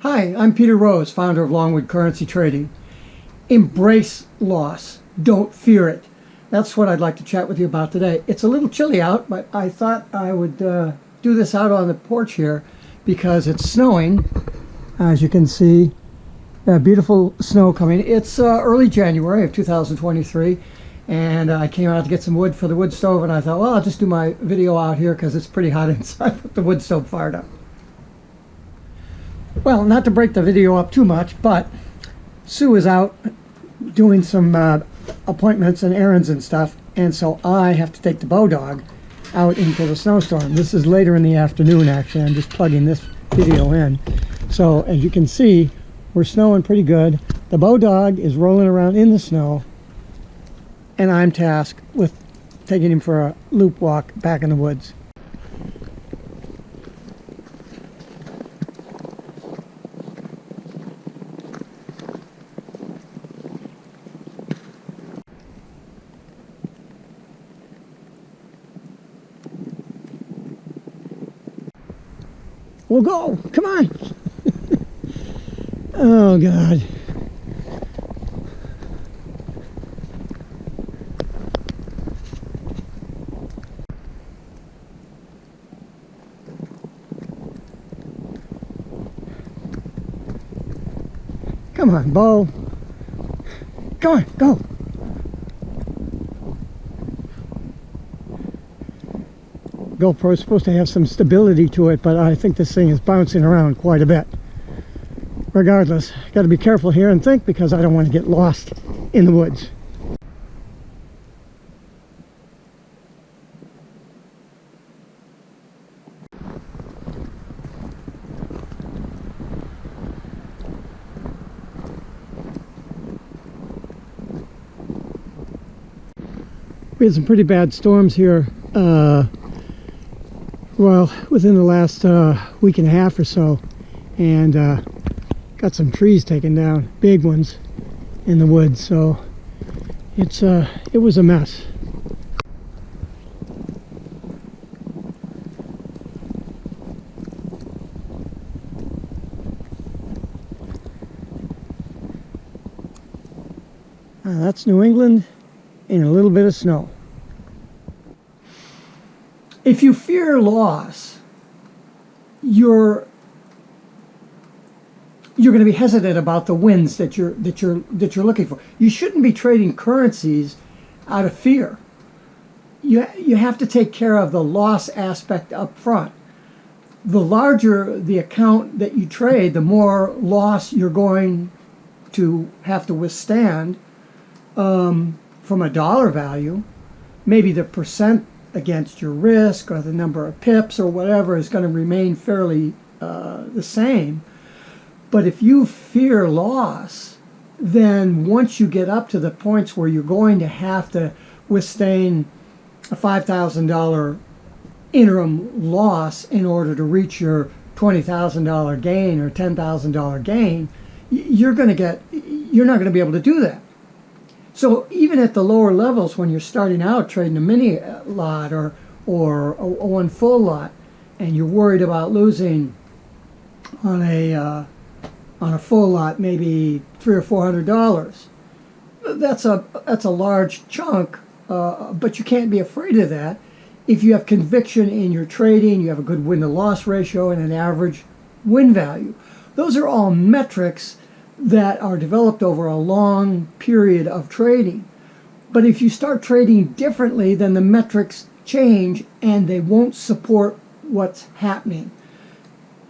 Hi, I'm Peter Rose, founder of Longwood Currency Trading. Embrace loss. Don't fear it. That's what I'd like to chat with you about today. It's a little chilly out, but I thought I would do this out on the porch here because it's snowing. As you can see, beautiful snow coming. It's early January of 2023, and I came out to get some wood for the wood stove, and I thought, well, I'll just do my video out here because it's pretty hot inside with the wood stove fired up. Well, not to break the video up too much, but Sue is out doing some appointments and errands and stuff, and so I have to take the bow dog out into the snowstorm. This is later in the afternoon, actually. I'm just plugging this video in. So as you can see, we're snowing pretty good. The bow dog is rolling around in the snow, and I'm tasked with taking him for a loop walk back in the woods. We'll go. Come on. Oh, God. Come on, Bo. Come on, go. GoPro is supposed to have some stability to it, but I think this thing is bouncing around quite a bit. Regardless, got to be careful here and think, because I don't want to get lost in the woods. We had some pretty bad storms here well, within the last week and a half or so, and got some trees taken down, big ones, in the woods. So it was a mess. That's New England in a little bit of snow. If you fear loss, you're going to be hesitant about the wins that you're looking for. You shouldn't be trading currencies out of fear. You have to take care of the loss aspect up front. The larger the account that you trade, the more loss you're going to have to withstand from a dollar value. Maybe the percent against your risk or the number of pips or whatever is going to remain fairly the same. But if you fear loss, then once you get up to the points where you're going to have to withstand a $5,000 interim loss in order to reach your $20,000 gain or $10,000 gain, you're not going to be able to do that. So even at the lower levels, when you're starting out trading a mini lot or one full lot, and you're worried about losing on a full lot maybe $300 or $400, that's a large chunk, but you can't be afraid of that. If you have conviction in your trading, you have a good win-to-loss ratio and an average win value. Those are all metrics that are developed over a long period of trading. But if you start trading differently, then the metrics change and they won't support what's happening.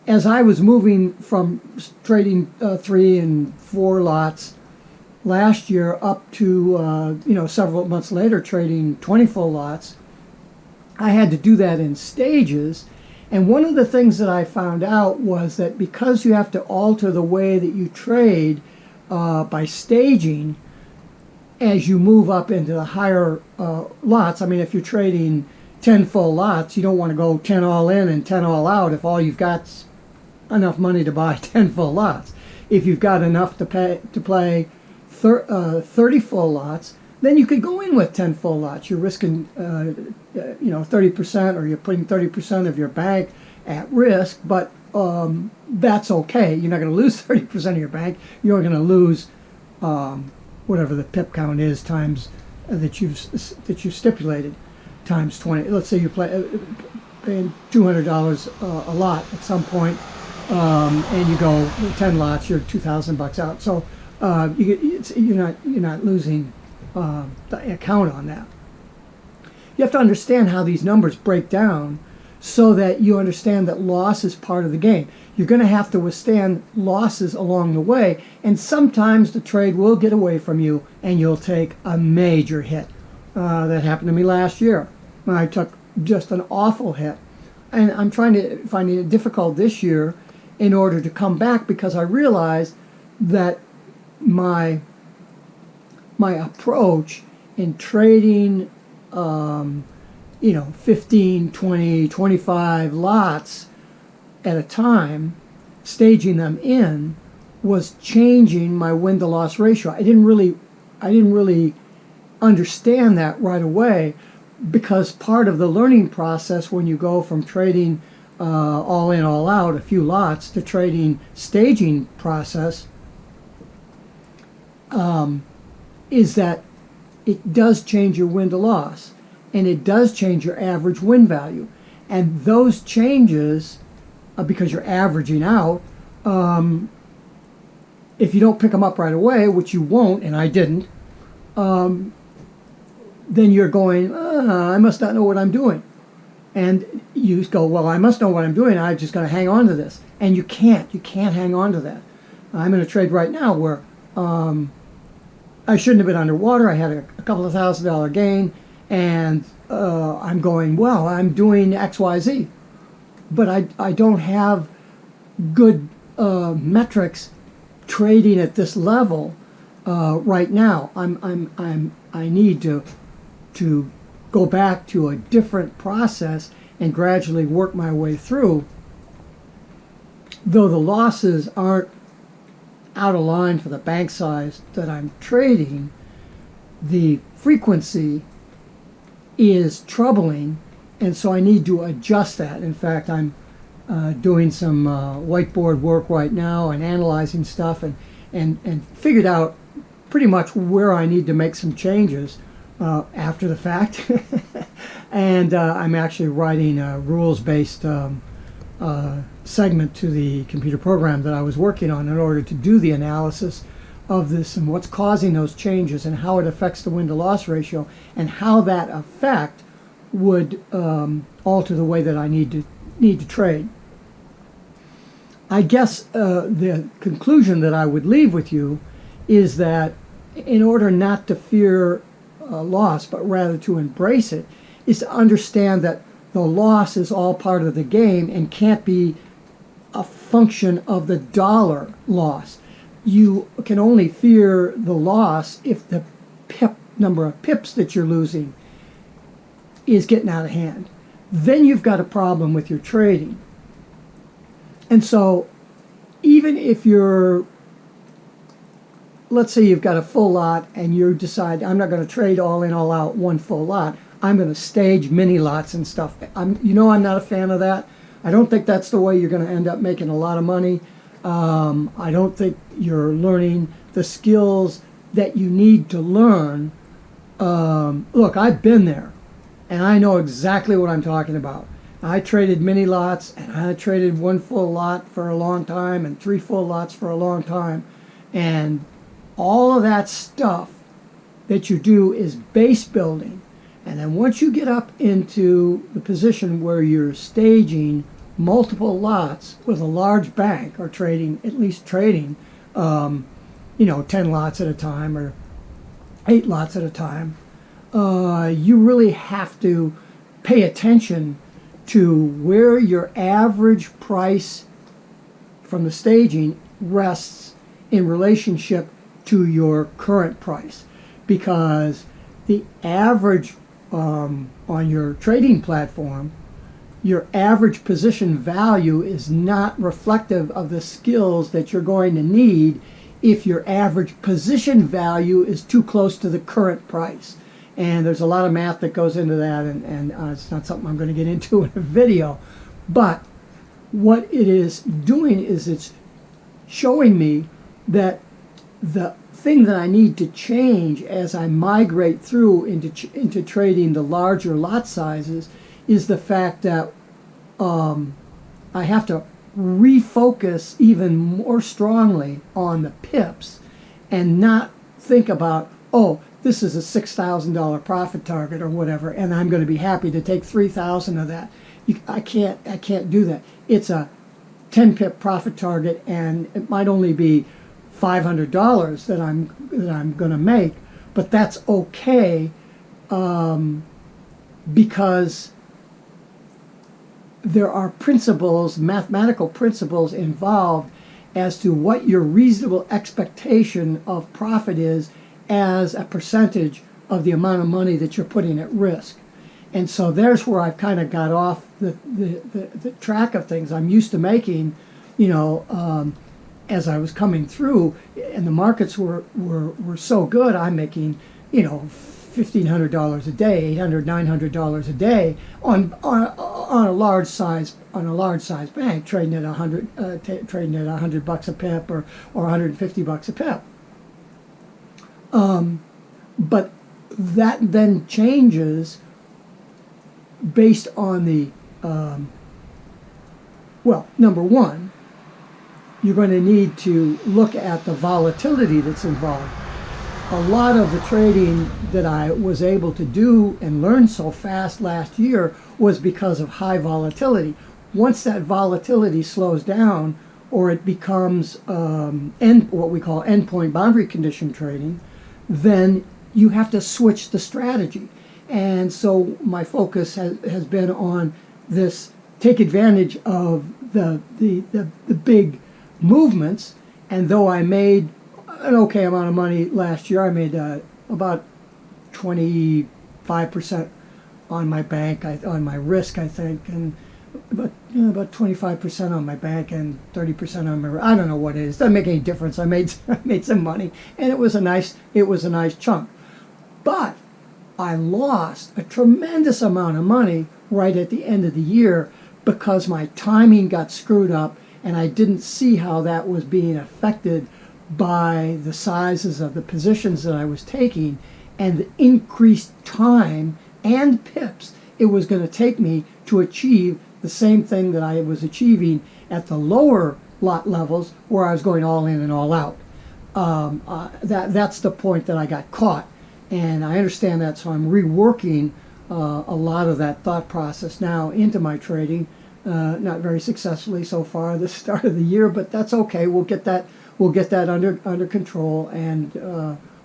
As I was moving from trading 3 and 4 lots last year up to several months later trading 20 full lots, I had to do that in stages. And one of the things that I found out was that because you have to alter the way that you trade by staging as you move up into the higher lots. I mean, if you're trading 10 full lots, you don't want to go 10 all in and 10 all out if all you've got's enough money to buy 10 full lots. If you've got enough to play 30 full lots, then you could go in with 10 full lots. You're risking 30%, or you're putting 30% of your bank at risk, but that's okay. You're not going to lose 30% of your bank. You're going to lose whatever the pip count is times that you've stipulated times 20. Let's say you're paying $200 a lot at some point, and you go 10 lots, you're $2,000 out. So you're not losing the account on that. You have to understand how these numbers break down so that you understand that loss is part of the game. You're going to have to withstand losses along the way, and sometimes the trade will get away from you and you'll take a major hit. That happened to me last year. I took just an awful hit, and I'm finding it difficult this year in order to come back, because I realized that my approach in trading 15, 20, 25 lots at a time, staging them in, was changing my win-to-loss ratio. I didn't really understand that right away, because part of the learning process when you go from trading all in, all out, a few lots, to trading staging process, is that it does change your win-to-loss, and it does change your average win value. And those changes, because you're averaging out, if you don't pick them up right away, which you won't, and I didn't, then you're going, I must not know what I'm doing. And you go, well, I must know what I'm doing. I'm just going to hang on to this. And you can't. You can't hang on to that. I'm in a trade right now where I shouldn't have been underwater. I had a couple of $1,000 gain, and I'm going, well, I'm doing X, Y, Z. But I don't have good metrics trading at this level right now. I need to go back to a different process and gradually work my way through. Though the losses aren't out of line for the bank size that I'm trading, the frequency is troubling, and so I need to adjust that. In fact, I'm doing some whiteboard work right now and analyzing stuff, and figured out pretty much where I need to make some changes after the fact. And I'm actually writing a rules-based segment to the computer program that I was working on in order to do the analysis of this and what's causing those changes and how it affects the win-to-loss ratio and how that effect would alter the way that I need to trade. I guess the conclusion that I would leave with you is that in order not to fear loss, but rather to embrace it, is to understand that the loss is all part of the game and can't be a function of the dollar loss. You can only fear the loss if the number of pips that you're losing is getting out of hand. Then you've got a problem with your trading. And so even if let's say you've got a full lot and you decide, I'm not going to trade all in, all out, one full lot. I'm going to stage mini lots and stuff. I'm not a fan of that. I don't think that's the way you're going to end up making a lot of money. I don't think you're learning the skills that you need to learn. Look, I've been there, and I know exactly what I'm talking about. I traded mini lots, and I traded one full lot for a long time, and 3 full lots for a long time. And all of that stuff that you do is base building. And then once you get up into the position where you're staging multiple lots with a large bank, or at least trading 10 lots at a time or 8 lots at a time, you really have to pay attention to where your average price from the staging rests in relationship to your current price, because the average on your trading platform, your average position value is not reflective of the skills that you're going to need if your average position value is too close to the current price. And there's a lot of math that goes into that, and it's not something I'm going to get into in a video. But what it is doing is it's showing me that the thing that I need to change as I migrate through into trading the larger lot sizes is the fact that I have to refocus even more strongly on the pips and not think about, oh, this is a $6,000 profit target or whatever, and I'm going to be happy to take 3,000 of that. I can't do that. It's a 10 pip profit target, and it might only be $500 that I'm going to make, but that's okay because there are principles, mathematical principles involved as to what your reasonable expectation of profit is as a percentage of the amount of money that you're putting at risk. And so there's where I've kind of got off the track of things. I'm used to making, as I was coming through, and the markets were so good, I'm making, $1,500 a day, $800, $900 a day on a large size bank, trading at $100 a pip or $150 a pip. But that then changes based on the number one, you're going to need to look at the volatility that's involved. A lot of the trading that I was able to do and learn so fast last year was because of high volatility. Once that volatility slows down, or it becomes what we call endpoint boundary condition trading, then you have to switch the strategy. And so my focus has been on this: take advantage of the big movements. And though I made an okay amount of money last year, I made about 25% on my bank, on my risk, I think, and about 25% on my bank and 30% on my, I don't know what it is. Doesn't make any difference. I made some money, and it was a nice chunk. But I lost a tremendous amount of money right at the end of the year because my timing got screwed up, and I didn't see how that was being affected by the sizes of the positions that I was taking and the increased time and pips it was going to take me to achieve the same thing that I was achieving at the lower lot levels where I was going all in and all out. That's the point that I got caught, and I understand that, so I'm reworking a lot of that thought process now into my trading. Not very successfully so far this start of the year, but that's okay. We'll get that under control, and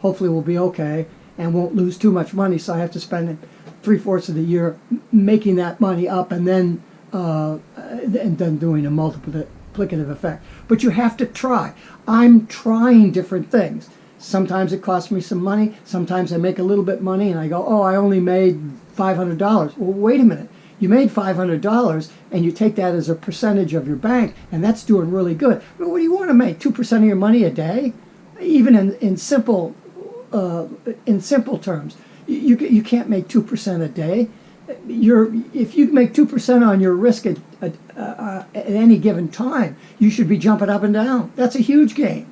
hopefully we'll be okay and won't lose too much money. So I have to spend 3/4 of the year making that money up, and then doing a multiplicative effect. But you have to try. I'm trying different things. Sometimes it costs me some money. Sometimes I make a little bit money, and I go, oh, I only made $500. Well, wait a minute. You made $500, and you take that as a percentage of your bank, and that's doing really good. But what do you want to make? 2% of your money a day? Even in simple terms, you can't make 2% a day. If you make 2% on your risk at any given time, you should be jumping up and down. That's a huge gain.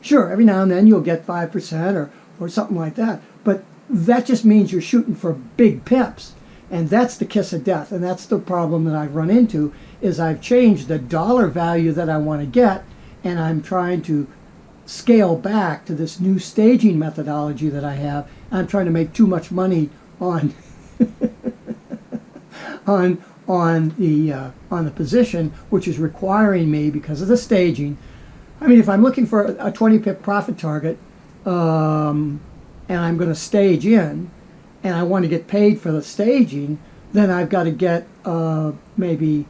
Sure, every now and then you'll get 5% or something like that, but that just means you're shooting for big pips, and that's the kiss of death. And that's the problem that I've run into, is I've changed the dollar value that I want to get, and I'm trying to scale back to this new staging methodology that I have. I'm trying to make too much money on on the position, which is requiring me, because of the staging. I mean, if I'm looking for a 20 pip profit target, and I'm going to stage in, and I want to get paid for the staging, then I've got to get maybe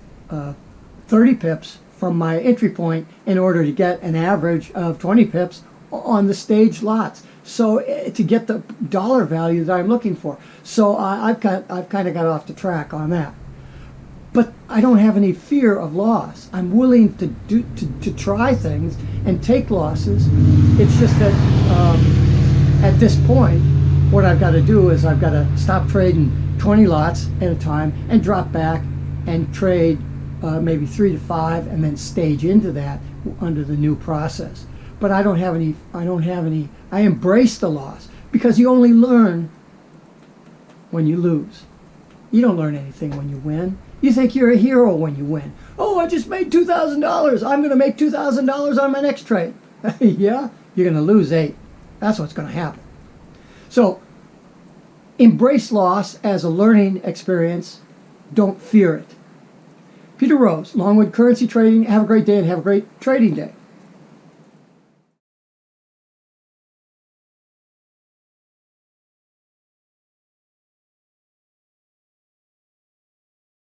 30 pips from my entry point in order to get an average of 20 pips on the staged lots. So to get the dollar value that I'm looking for. So I've kind of got off the track on that. But I don't have any fear of loss. I'm willing to try things and take losses. It's just that at this point, what I've got to do is I've got to stop trading 20 lots at a time and drop back and trade maybe 3 to 5 and then stage into that under the new process. But I don't have any, I embrace the loss because you only learn when you lose. You don't learn anything when you win. You think you're a hero when you win. Oh, I just made $2,000. I'm going to make $2,000 on my next trade. Yeah, you're going to lose 8. That's what's going to happen. So embrace loss as a learning experience. Don't fear it. Peter Rose, Longwood Currency Trading. Have a great day and have a great trading day.